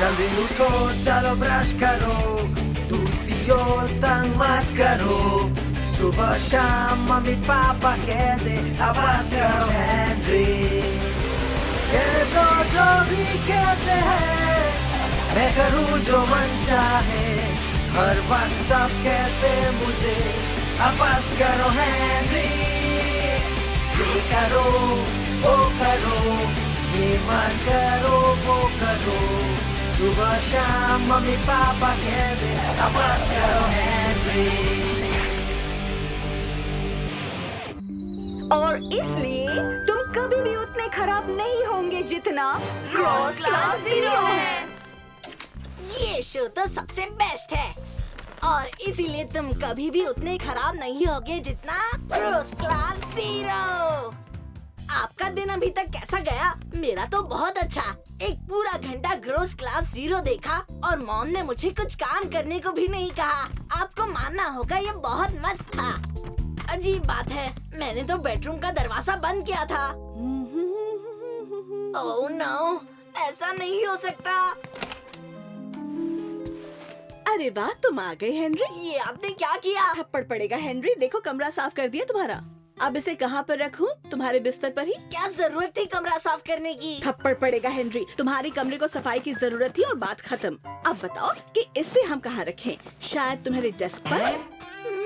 जल्दी उठो चलो ब्रश करो, दूध पियो तंग मत करो, सुबह शाम मम्मी पापा कह दे अब बस करो हेनरी। कहने दो जो भी कहते हैं, मैं करूँ जो मन चाहे, हर वक्त सब कहते मुझे अब बस करो हेनरी। ये करो वो करो, ये मत करो वो करो, सुबह शाम मम्मी पापा कह दे अब बस करो हेनरी। और इसलिए तुम कभी भी उतने खराब नहीं होंगे जितना ग्रोस क्लास 0 है। ये शो तो सबसे बेस्ट है और इसीलिए तुम कभी भी उतने खराब नहीं होगे जितना ग्रोस क्लास 0। आपका दिन अभी तक कैसा गया? मेरा तो बहुत अच्छा। एक पूरा घंटा ग्रोस क्लास 0 देखा और मॉम ने मुझे कुछ काम करने को भी नहीं कहा। आपको मानना होगा ये बहुत मस्त था। अजीब बात है, मैंने तो बेडरूम का दरवाजा बंद किया था। ओह नो, ऐसा नहीं हो सकता। अरे वाह, तुम आ गए हेनरी। ये आपने क्या किया? थप्पड़ पड़ेगा हेनरी। देखो कमरा साफ कर दिया तुम्हारा। अब इसे कहाँ पर रखूं? तुम्हारे बिस्तर पर ही। क्या जरूरत थी कमरा साफ करने की? थप्पड़ पड़ेगा हेनरी। तुम्हारे कमरे को सफाई की जरूरत थी और बात खत्म। अब बताओ कि इसे हम कहाँ रखें? शायद तुम्हारे डेस्क पर।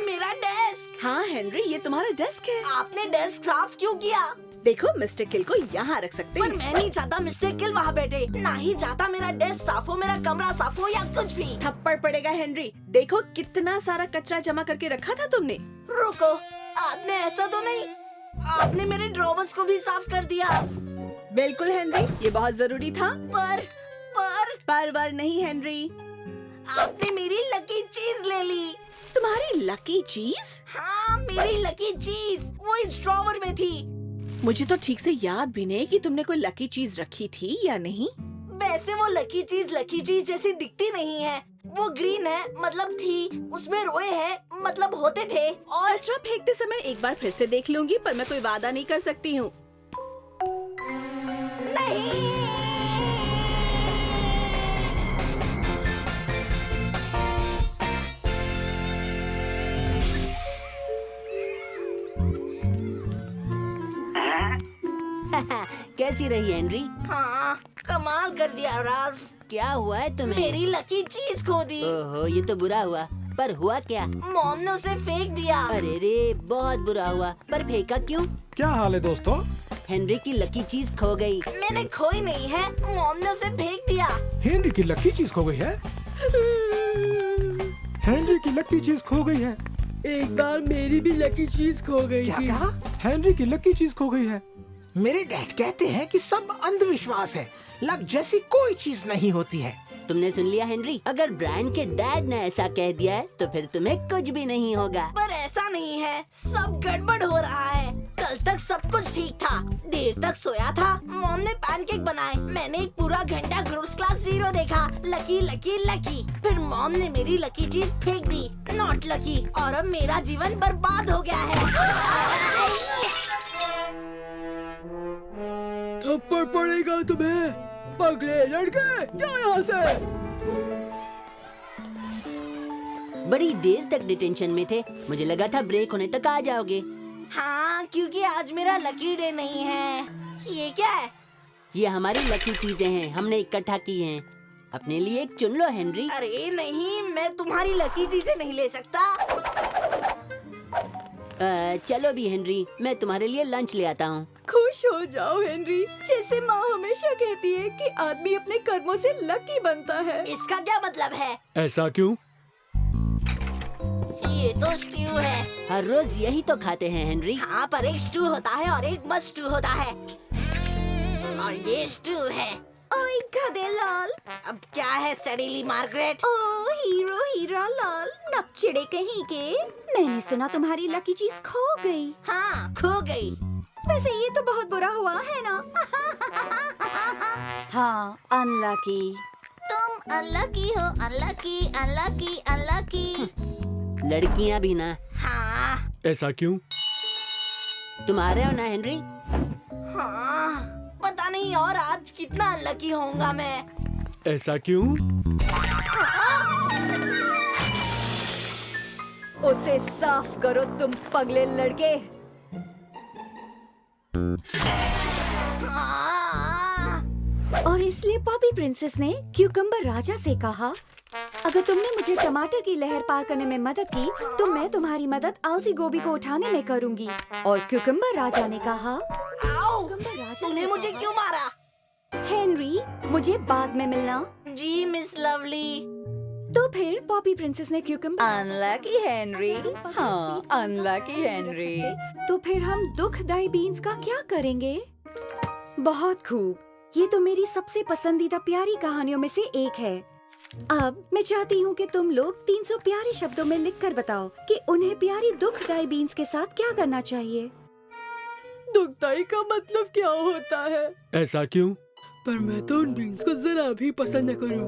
मेरा डेस्क? हाँ हेनरी, ये तुम्हारा डेस्क है। आपने डेस्क साफ क्यों किया? देखो मिस्टर किल को यहाँ रख सकते पर हैं। मैं नहीं चाहता मिस्टर किल वहाँ बैठे। ना ही चाहता मेरा डेस्क साफ हो, मेरा कमरा साफ हो या कुछ भी। थप्पड़ पड़ेगा हेनरी। देखो कितना सारा कचरा जमा करके रखा था तुमने। रुको, आपने ऐसा तो नहीं? आपने मेरे ड्रॉवर्स को भी साफ कर दिया। बिल्कुल हेनरी, ये बहुत जरूरी था। पर वर नहीं हेनरी। आपने मेरी लकी चीज ले ली। तुम्हारी लकी चीज? हाँ, मेरी लकी चीज वो इस ड्रॉवर में थी। मुझे तो ठीक से याद भी नहीं कि तुमने कोई लकी चीज रखी थी या नहीं। वैसे वो लकी चीज जैसी दिखती नहीं है। वो ग्रीन है, मतलब थी। उसमें रोए हैं, मतलब होते थे। और कचरा फेंकते समय एक बार फिर से देख लूंगी, पर मैं कोई वादा नहीं कर सकती हूँ। नहीं। कैसी रही हेनरी? हाँ, कमाल कर दिया राल्फ। क्या हुआ है तुम्हें? मेरी लकी चीज खो दी। ओहो, ये तो बुरा हुआ। पर हुआ क्या? मॉम ने उसे फेंक दिया। अरे रे, बहुत बुरा हुआ। पर फेंका क्यों? क्या हाल है दोस्तों? हेनरी की लकी चीज खो गई। मैंने खोई नहीं है, मॉम ने उसे फेंक दिया। हेनरी की लकी चीज खो गई है। हेनरी की लकी चीज खो गई है। एक बार मेरी भी लकी चीज खो गई क्या कहा? हेनरी की लकी चीज खो गई है। मेरे डैड कहते हैं कि सब अंधविश्वास है, लक जैसी कोई चीज नहीं होती है। तुमने सुन लिया हेनरी? अगर ब्रायन के डैड ने ऐसा कह दिया है तो फिर तुम्हें कुछ भी नहीं होगा। पर ऐसा नहीं है, सब गड़बड़ हो रहा है। कल तक सब कुछ ठीक था। देर तक सोया था, मॉम ने पैनकेक बनाए। मैंने एक पूरा घंटा ग्रोस क्लास 0 देखा। Lucky lucky lucky. फिर मॉम ने मेरी लकी चीज फेंक दी। Not lucky. और अब मेरा जीवन बर्बाद हो गया है। थप्पड़ पड़ेगा तुम्हें, पगले लड़के, जाओ यहाँ से। बड़ी देर तक डिटेंशन में थे। मुझे लगा था ब्रेक होने तक आ जाओगे। हाँ, क्योंकि आज मेरा लकी डे नहीं है। ये क्या है? ये हमारी लकी चीजें हैं, हमने इकट्ठा की हैं। अपने लिए एक चुन लो हेनरी। अरे नहीं, मैं तुम्हारी लकी चीजें नहीं ले सकता। चलो भी हेनरी, मैं तुम्हारे लिए लंच ले आता हूँ। खुश हो जाओ हेनरी। जैसे माँ हमेशा कहती है कि आदमी अपने कर्मों से लकी बनता है। इसका क्या मतलब है? ऐसा क्यों? ये तो स्ट्यू है। हर रोज यही तो खाते हैं हेनरी। हाँ, पर एक स्टू होता है और एक मस्ट स्टू होता है। और ये स्टू है। ओए गधे लाल। अब क्या है सड़ीली मार्गरेट? ओ हीरो हीरा लाल, नकचिड़े कहीं के। मैंने सुना तुम्हारी लकी चीज खो गई। हाँ, खो गई। वैसे ये तो बहुत बुरा हुआ है ना? हाँ, अनलकी। तुम अनलकी हो, अनलकी अनलकी अनलकी। लड़कियाँ भी ना। हाँ। ऐसा क्यों? तुम आ रहे हो ना हेनरी? हाँ, पता नहीं और आज कितना अनलकी होऊंगा मैं। ऐसा क्यों? उसे साफ करो तुम पगले लड़के। और इसलिए पॉपी प्रिंसेस ने क्यूकम्बर राजा से कहा, अगर तुमने मुझे टमाटर की लहर पार करने में मदद की तो मैं तुम्हारी मदद आलसी गोभी को उठाने में करूंगी। और क्यूकम्बर राजा ने कहा, आओ, तूने मुझे क्यों मारा? हेनरी, मुझे बाद में मिलना। जी मिस लवली। तो फिर पॉपी प्रिंसेस ने क्यूकम्बर अनलकी हेनरी, हाँ अनलकी हेनरी। तो फिर हम दुखदाई बीन्स का क्या करेंगे? बहुत खूब, ये तो मेरी सबसे पसंदीदा प्यारी कहानियों में से एक है। अब मैं चाहती हूँ कि तुम लोग 300 प्यारे शब्दों में लिखकर बताओ कि उन्हें प्यारी दुखदाई बीन्स के साथ क्या करना चाहिए। दुखदाई का मतलब क्या होता है? ऐसा क्यों? पर मैं तो उन बीन्स को जरा भी पसंद न करूं।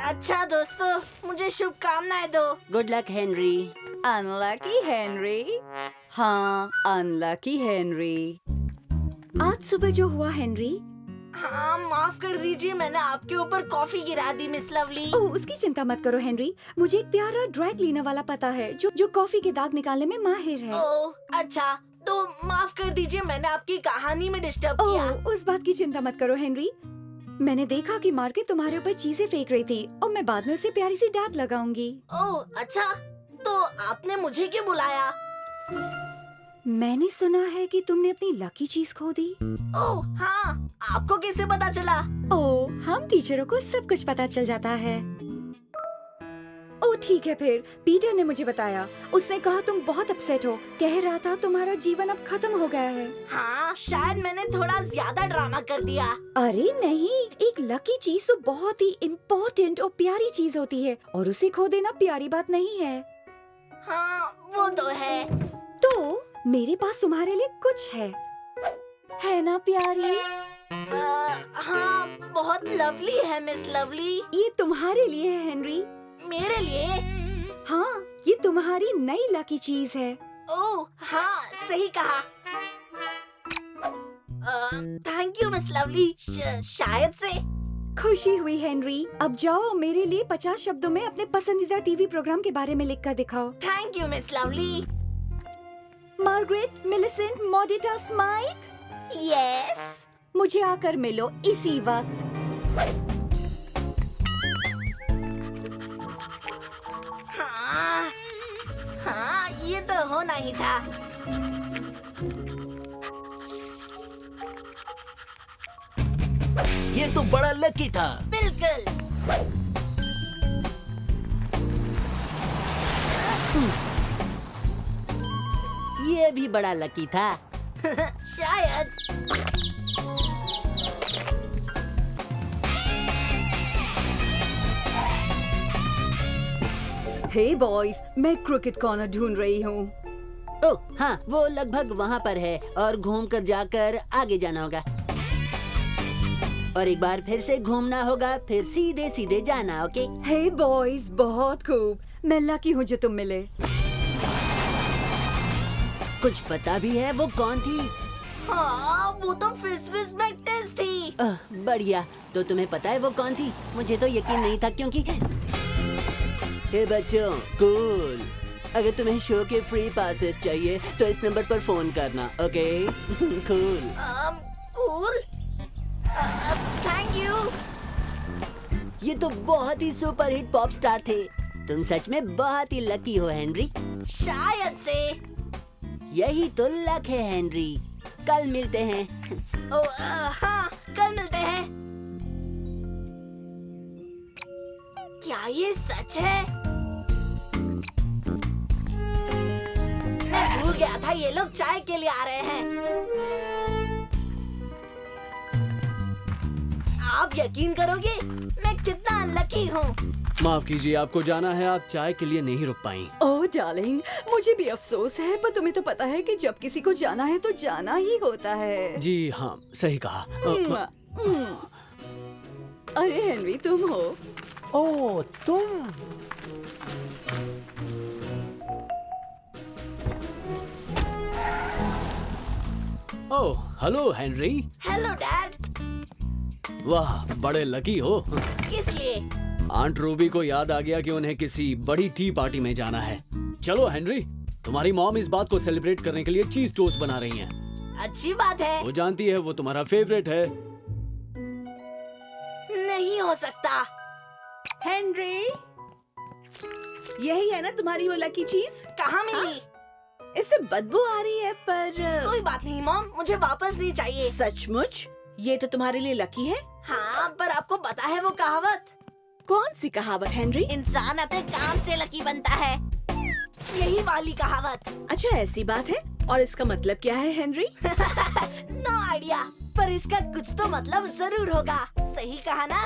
अच्छा दोस्तों, मुझे शुभकामनाएं दो। Good luck Henry. Unlucky Henry, हाँ अनलकी हेनरी। आज सुबह जो हुआ हेनरी, हाँ माफ कर दीजिए, मैंने आपके ऊपर कॉफी गिरा दी मिस लवली। ओह उसकी चिंता मत करो हेनरी, मुझे एक प्यारा ड्राई क्लीनर वाला पता है जो कॉफी के दाग निकालने में माहिर है। ओह अच्छा, तो माफ कर दीजिए, मैंने आपकी कहानी में डिस्टर्ब किया। ओह उस बात की चिंता मत करो हेनरी, मैंने देखा कि मार्केट तुम्हारे ऊपर चीजें फेंक रही थी और मैं बाद में उसे प्यारी सी डांट लगाऊंगी। ओह अच्छा, तो आपने मुझे क्यों बुलाया? मैंने सुना है कि तुमने अपनी लकी चीज खो दी। ओह हाँ, आपको कैसे पता चला? ओह हम टीचरों को सब कुछ पता चल जाता है। ओह ठीक है फिर, पीटर ने मुझे बताया, उसने कहा तुम बहुत अपसेट हो, कह रहा था तुम्हारा जीवन अब खत्म हो गया है। हाँ शायद मैंने थोड़ा ज्यादा ड्रामा कर दिया। अरे नहीं, एक लकी चीज तो बहुत ही इम्पोर्टेंट और प्यारी चीज होती है और उसे खो देना प्यारी बात नहीं है। हाँ वो तो है। तो मेरे पास तुम्हारे लिए कुछ है ना प्यारी? हाँ बहुत लवली है मिस लवली। ये तुम्हारे लिए है हेनरी। मेरे लिए? हाँ ये तुम्हारी नई लकी चीज है। ओह हाँ सही कहा। Thank you miss lovely. शायद से। खुशी हुई हेनरी, अब जाओ और मेरे लिए 50 शब्दों में अपने पसंदीदा टीवी प्रोग्राम के बारे में लिख कर दिखाओ। Thank you miss lovely. Margaret, Millicent, Modita, Smythe. Yes, मुझे आकर मिलो इसी वक्त। हाँ हाँ ये तो होना ही था। ये तो बड़ा लकी था। बिल्कुल। ये भी बड़ा लकी था। शायद। हे बॉयज, मैं क्रिकेट कॉर्नर ढूंढ रही हूँ। ओह हाँ, वो लगभग वहाँ पर है और घूमकर जाकर आगे जाना होगा और एक बार फिर से घूमना होगा, फिर सीधे सीधे जाना। ओके? हे बॉयज, बहुत खूब, मैं लकी हूँ जो तुम मिले। कुछ पता भी है वो कौन थी? हाँ वो तो फिस मैक्टिस थी। बढ़िया, तो तुम्हें पता है वो कौन थी? मुझे तो यकीन नहीं था क्योंकि हे बच्चों, कूल, अगर तुम्हें शो के फ्री पासेस चाहिए तो इस नंबर पर फोन करना। Okay? Cool. Cool. Thank you. ये तो बहुत ही सुपर हिट पॉप स्टार थे। तुम सच में बहुत ही लकी हो हेनरी। शायद से। यही तो लक है हेनरी। कल मिलते हैं। हाँ कल मिलते हैं। क्या ये सच है? मैं भूल गया था ये लोग चाय के लिए आ रहे हैं। आप यकीन करोगे मैं कितना लकी हूँ। माफ कीजिए, आपको जाना है, आप चाय के लिए नहीं रुक पाई। ओह डार्लिंग, मुझे भी अफसोस है, पर तुम्हें तो पता है कि जब किसी को जाना है तो जाना ही होता है। जी हाँ, सही कहा। अरे हेनरी, तुम हो? ओह तुम। Oh hello Henry. Hello dad. वाह, बड़े लकी हो। किस लिए? आंट रूबी को याद आ गया कि उन्हें किसी बड़ी टी पार्टी में जाना है। चलो हेनरी, तुम्हारी मॉम इस बात को सेलिब्रेट करने के लिए चीज टोस्ट बना रही हैं। अच्छी बात है। वो जानती है वो तुम्हारा फेवरेट है। नहीं हो सकता। हेनरी, यही है ना तुम्हारी वो लकी चीज? कहाँ मिली? इससे बदबू आ रही है पर कोई बात नहीं मॉम, मुझे वापस नहीं चाहिए। सचमुच ये तो तुम्हारे लिए लकी है। हाँ, पर आपको पता है वो कहावत? कौन सी कहावत हेनरी? इंसान अपने काम से लकी बनता है, यही वाली कहावत। अच्छा ऐसी बात है, और इसका मतलब क्या है हेनरी? नो आइडिया, पर इसका कुछ तो मतलब जरूर होगा। सही कहा ना?